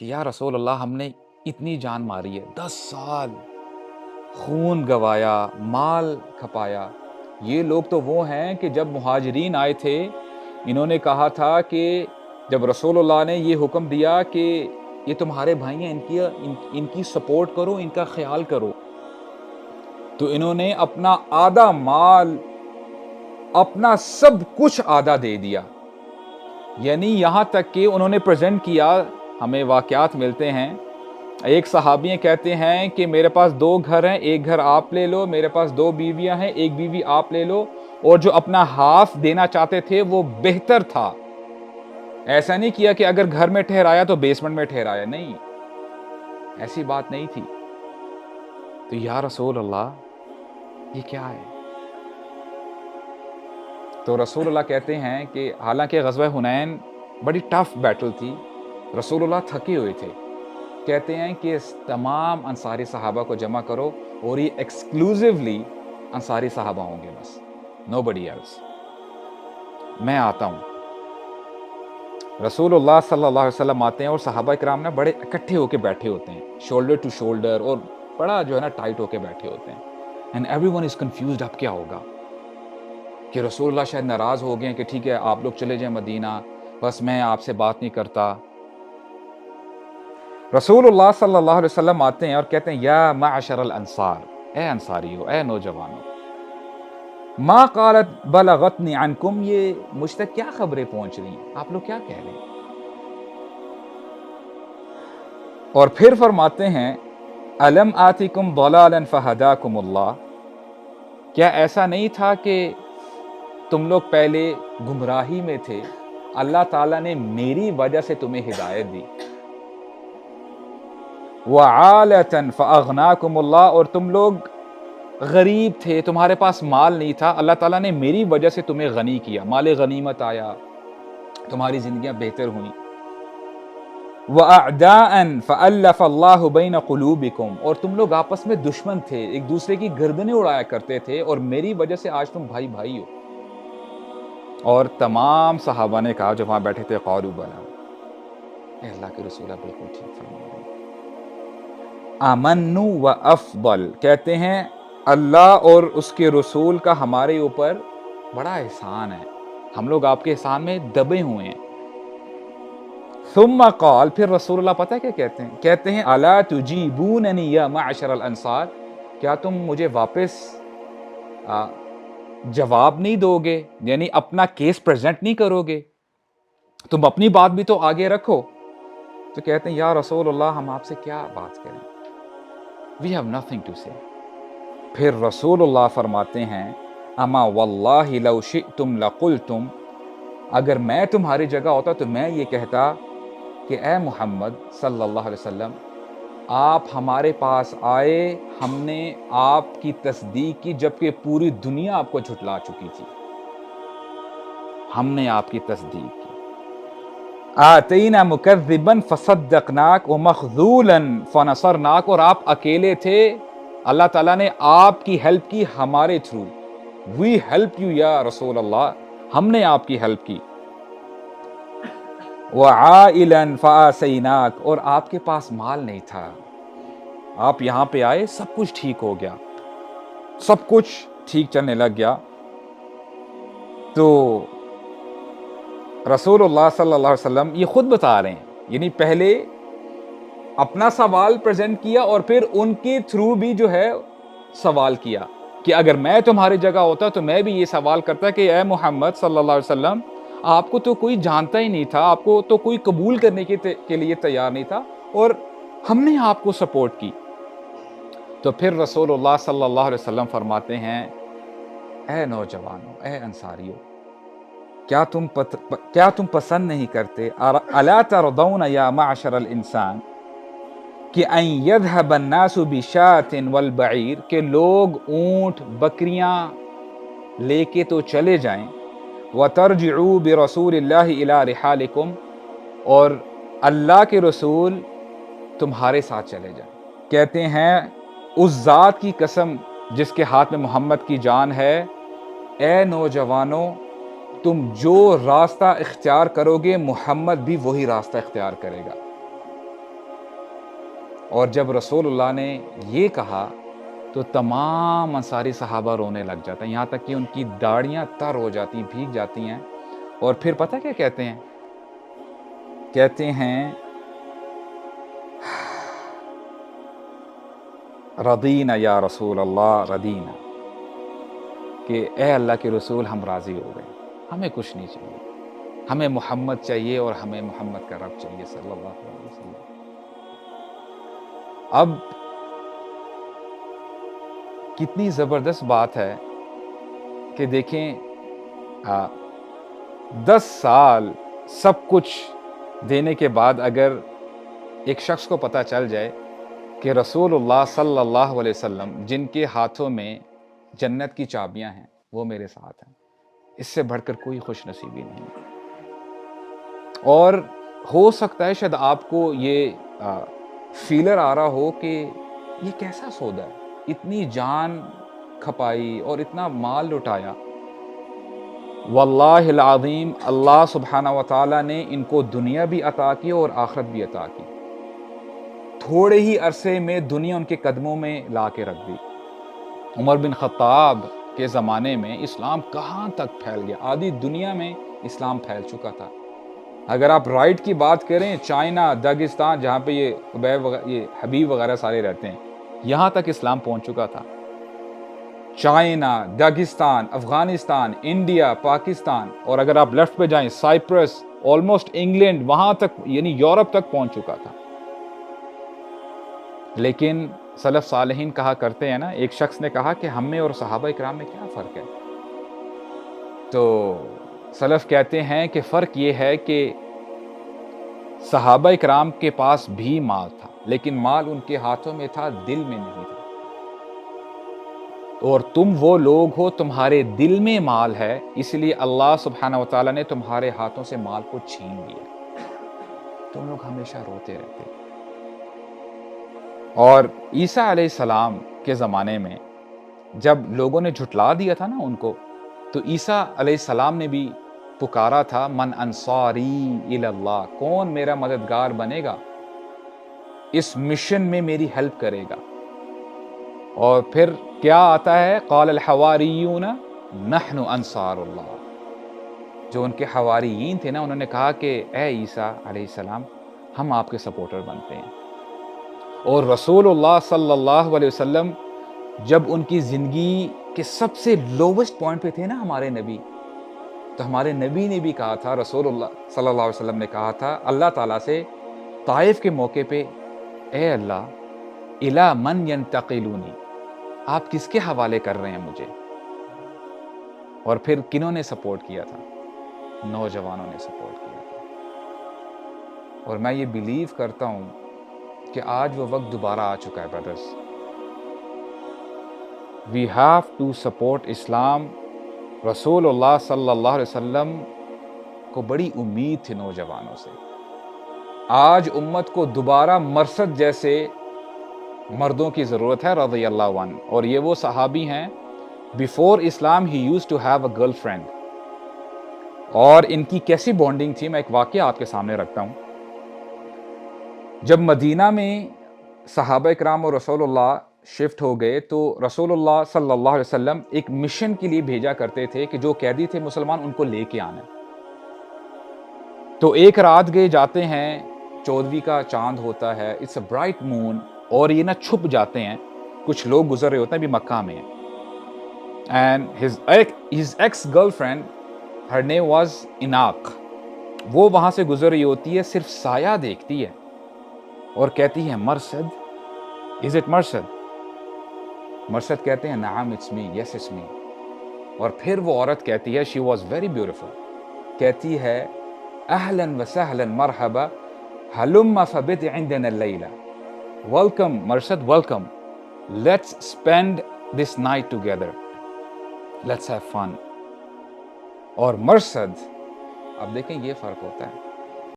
کہ یا رسول اللہ ہم نے اتنی جان ماری ہے، 10 سال خون گوایا، مال کھپایا. یہ لوگ تو وہ ہیں کہ جب مہاجرین آئے تھے انہوں نے کہا تھا کہ جب رسول اللہ نے یہ حکم دیا کہ یہ تمہارے بھائی ہیں، ان کی سپورٹ کرو، ان کا خیال کرو، تو انہوں نے اپنا آدھا مال، اپنا سب کچھ آدھا دے دیا. یعنی یہاں تک کہ انہوں نے پریزنٹ کیا. ہمیں واقعات ملتے ہیں، ایک صحابی کہتے ہیں کہ میرے پاس 2 گھر ہیں، ایک گھر آپ لے لو، میرے پاس 2 بیویاں ہیں، ایک بیوی آپ لے لو، اور جو اپنا ہاف دینا چاہتے تھے وہ بہتر تھا. ایسا نہیں کیا کہ اگر گھر میں ٹھہرایا تو بیسمنٹ میں ٹھہرایا، نہیں، ایسی بات نہیں تھی. تو یا رسول اللہ یہ کیا ہے؟ تو رسول اللہ کہتے ہیں کہ حالانکہ غزوہ حنین بڑی ٹف بیٹل تھی، رسول اللہ تھکے ہوئے تھے. کہتے ہیں کہ تمام انصاری صحابہ کو جمع کرو اور یہ ایکسکلوزیولی انصاری صحابہ ہوں گے، بس nobody else. میں آتا ہوں. رسول اللہ صلی اللہ علیہ وسلم آتے ہیں اور صحابہ کرام بڑے اکٹھے ہو کے بیٹھے ہوتے ہیں، شولڈر ٹو شولڈر، اور بڑا جو ہے نا ٹائٹ ہو کے بیٹھے ہوتے ہیں. And every one is confused, اب کیا ہوگا؟ کہ رسول اللہ شاید ناراض ہو گئے ہیں کہ ٹھیک ہے آپ لوگ چلے جائیں مدینہ، بس میں آپ سے بات نہیں کرتا. رسول اللہ صلی اللہ علیہ وسلم آتے ہیں اور کہتے ہیں یا معشر الانصار، اے انصاریو، اے نوجوانوں، ما قالت بلغتنی عنکم، یہ مجھ تک کیا خبریں پہنچ رہی ہیں، آپ لوگ کیا کہہ رہے ہیں؟ اور پھر فرماتے ہیں الم آتیکم ضلالا فہداکم اللہ، کیا ایسا نہیں تھا کہ تم لوگ پہلے گمراہی میں تھے، اللہ تعالیٰ نے میری وجہ سے تمہیں ہدایت دی. وعالةً فأغناکم اللہ، اور تم لوگ غریب تھے، تمہارے پاس مال نہیں تھا، اللہ تعالیٰ نے میری وجہ سے تمہیں غنی کیا، مال غنیمت آیا، تمہاری زندگیاں بہتر ہوئیں. وَأَعْدَاءً فَأَلَّفَ اللَّهُ بَيْنَ قُلُوبِكُمْ، اور تم لوگ آپس میں دشمن تھے، ایک دوسرے کی گردنیں اڑایا کرتے تھے، اور میری وجہ سے آج تم بھائی بھائی ہو. اور تمام صحابہ نے کہا جو وہاں بیٹھے تھے قالوا بلی، اے اللہ کے رسول بالکل ٹھیک فرما رہے ہیں. آمنوا وافضل، کہتے ہیں اللہ اور اس کے رسول کا ہمارے اوپر بڑا احسان ہے، ہم لوگ آپ کے احسان میں دبے ہوئے ہیں. ثم قال، پھر رسول اللہ پتہ ہے کیا کہتے ہیں؟ کہتے ہیں الا تجیبوننی یا معشر الانصار، کیا تم مجھے واپس جواب نہیں دو گے، یعنی اپنا کیس پریزنٹ نہیں کرو گے، تم اپنی بات بھی تو آگے رکھو. تو کہتے ہیں یا رسول اللہ ہم آپ سے کیا بات کریں، we have nothing to say. پھر رسول اللہ فرماتے ہیں اما واللہ لو شئتم لقلتم، اگر میں تمہاری جگہ ہوتا تو میں یہ کہتا کہ اے محمد صلی اللہ علیہ وسلم، آپ ہمارے پاس آئے، ہم نے آپ کی تصدیق کی جبکہ پوری دنیا آپ کو جھٹلا چکی تھی، ہم نے آپ کی تصدیق کی. آتینا مکذبا فصدقناک ومخذولا فنصرناک، اور آپ اکیلے تھے، اللہ تعالیٰ نے آپ کی ہیلپ کی ہمارے تھرو. وی ہیلپ یو یا رسول اللہ، ہم نے آپ کی ہیلپ کی. وعائلا فآسیناک، اور آپ کے پاس مال نہیں تھا، آپ یہاں پہ آئے، سب کچھ ٹھیک ہو گیا، سب کچھ ٹھیک چلنے لگ گیا. تو رسول اللہ صلی اللہ علیہ وسلم یہ خود بتا رہے ہیں، یعنی پہلے اپنا سوال پریزنٹ کیا اور پھر ان کے تھرو بھی جو ہے سوال کیا کہ اگر میں تمہاری جگہ ہوتا تو میں بھی یہ سوال کرتا کہ اے محمد صلی اللہ علیہ وسلم، آپ کو تو کوئی جانتا ہی نہیں تھا، آپ کو تو کوئی قبول کرنے کے لیے تیار نہیں تھا، اور ہم نے آپ کو سپورٹ کی. تو پھر رسول اللہ صلی اللہ علیہ وسلم فرماتے ہیں اے نوجوانوں، اے انصاریوں، کیا تم پسند نہیں کرتے، الا ترضون یا معشر الانسان، کہ ان یذهب الناس بشاۃ والبعیر، کہ لوگ اونٹ بکریاں لے کے تو چلے جائیں، وترجعوا برسول اللہ الی رحالکم، اور اللہ کے رسول تمہارے ساتھ چلے جائیں. کہتے ہیں اس ذات کی قسم جس کے ہاتھ میں محمد کی جان ہے، اے نوجوانوں، تم جو راستہ اختیار کرو گے محمد بھی وہی راستہ اختیار کرے گا. اور جب رسول اللہ نے یہ کہا تو تمام انصاری صحابہ رونے لگ جاتے ہیں، یہاں تک کہ ان کی داڑیاں تر ہو جاتی ہیں، بھیگ جاتی ہیں، اور پھر پتہ کیا کہتے ہیں؟ کہتے ہیں رضینا یا رسول اللہ رضینا، کہ اے اللہ کے رسول ہم راضی ہو گئے، ہمیں کچھ نہیں چاہیے، ہمیں محمد چاہیے اور ہمیں محمد کا رب چاہیے صلی اللہ علیہ وسلم۔ اب کتنی زبردست بات ہے کہ دیکھیں 10 سال سب کچھ دینے کے بعد اگر ایک شخص کو پتہ چل جائے کہ رسول اللہ صلی اللہ علیہ وسلم جن کے ہاتھوں میں جنت کی چابیاں ہیں وہ میرے ساتھ ہیں، اس سے بڑھ کر کوئی خوش نصیبی نہیں۔ اور ہو سکتا ہے شاید آپ کو یہ فیلر آ رہا ہو کہ یہ کیسا سودا ہے، اتنی جان کھپائی اور اتنا مال لٹایا۔ واللہ العظیم اللہ سبحانہ و تعالیٰ نے ان کو دنیا بھی عطا کی اور آخرت بھی عطا کی، تھوڑے ہی عرصے میں دنیا ان کے قدموں میں لا کے رکھ دی۔ عمر بن خطاب کے زمانے میں اسلام کہاں تک پھیل گیا، آدھی دنیا میں اسلام پھیل چکا تھا۔ اگر آپ رائٹ کی بات کریں، چائنا، داغستان، جہاں پہ یہ حبیب وغیرہ سارے رہتے ہیں، یہاں تک اسلام پہنچ چکا تھا۔ چائنا، داغستان، افغانستان، انڈیا، پاکستان، اور اگر آپ لیفٹ پہ جائیں سائپرس، آلموسٹ انگلینڈ، وہاں تک یعنی یورپ تک پہنچ چکا تھا۔ لیکن سلف صالحین کہا کرتے ہیں نا، ایک شخص نے کہا کہ ہم میں اور صحابہ اکرام میں کیا فرق ہے؟ تو سلف کہتے ہیں کہ فرق یہ ہے کہ صحابہ اکرام کے پاس بھی مال تھا، لیکن مال ان کے ہاتھوں میں تھا، دل میں نہیں تھا۔ اور تم وہ لوگ ہو، تمہارے دل میں مال ہے، اس لیے اللہ سبحانہ و تعالیٰ نے تمہارے ہاتھوں سے مال کو چھین لیا، تم لوگ ہمیشہ روتے رہتے۔ اور عیسیٰ علیہ السلام کے زمانے میں جب لوگوں نے جھٹلا دیا تھا نا ان کو، تو عیسیٰ علیہ السلام نے بھی پکارا تھا من انصاری الی اللہ، کون میرا مددگار بنے گا، اس مشن میں میری ہیلپ کرے گا۔ اور پھر کیا آتا ہے؟ قال الحواریون نحن انصار اللہ، جو ان کے حواریین تھے نا، انہوں نے کہا کہ اے عیسیٰ علیہ السلام ہم آپ کے سپورٹر بنتے ہیں۔ اور رسول اللہ صلی اللہ علیہ وسلم جب ان کی زندگی کے سب سے لووسٹ پوائنٹ پہ تھے نا ہمارے نبی، تو ہمارے نبی نے بھی کہا تھا، رسول اللہ صلی اللہ علیہ وسلم نے کہا تھا اللہ تعالیٰ سے طائف کے موقع پہ، اے اللہ الی من ینتقلونی، آپ کس کے حوالے کر رہے ہیں مجھے؟ اور پھر کنہوں نے سپورٹ کیا تھا؟ نوجوانوں نے سپورٹ کیا تھا۔ اور میں یہ بیلیو کرتا ہوں کہ آج وہ وقت دوبارہ آ چکا ہے brothers, we have to support Islam. رسول اللہ صلی اللہ علیہ وسلم کو بڑی امید تھی نوجوانوں سے، آج امت کو دوبارہ مرثد جیسے مردوں کی ضرورت ہے رضی اللہ عنہ۔ اور یہ وہ صحابی ہیں بیفور اسلام ہی used to have a girlfriend, اور ان کی کیسی بانڈنگ تھی، میں ایک واقعہ آپ کے سامنے رکھتا ہوں۔ جب مدینہ میں صحابہ اکرام اور رسول اللہ شفٹ ہو گئے تو رسول اللہ صلی اللہ علیہ وسلم ایک مشن کے لیے بھیجا کرتے تھے کہ جو قیدی تھے مسلمان ان کو لے کے آنا۔ تو ایک رات گئے جاتے ہیں، 14ویں کا چاند ہوتا ہے، اٹس اے برائٹ مون، اور یہ نہ چھپ جاتے ہیں، کچھ لوگ گزر رہے ہوتے ہیں، بھی مکہ میں ہیں، and his ex girlfriend, her name was اناق، وہ وہاں سے گزر رہی ہوتی ہے، صرف سایہ دیکھتی ہے اور کہتی ہے مرثد، is it مرثد؟ مرثد کہتے ہیں نعم it's me, yes it's me۔ اور پھر وہ عورت کہتی ہے، she was very beautiful، کہتی ہے اہلا وسہلا مرحبا ہلم فبت عندنا اللیلہ، welcome Marsad, welcome, let's spend this night together, let's have fun. اور مرثد، اب دیکھیں یہ فرق ہوتا ہے،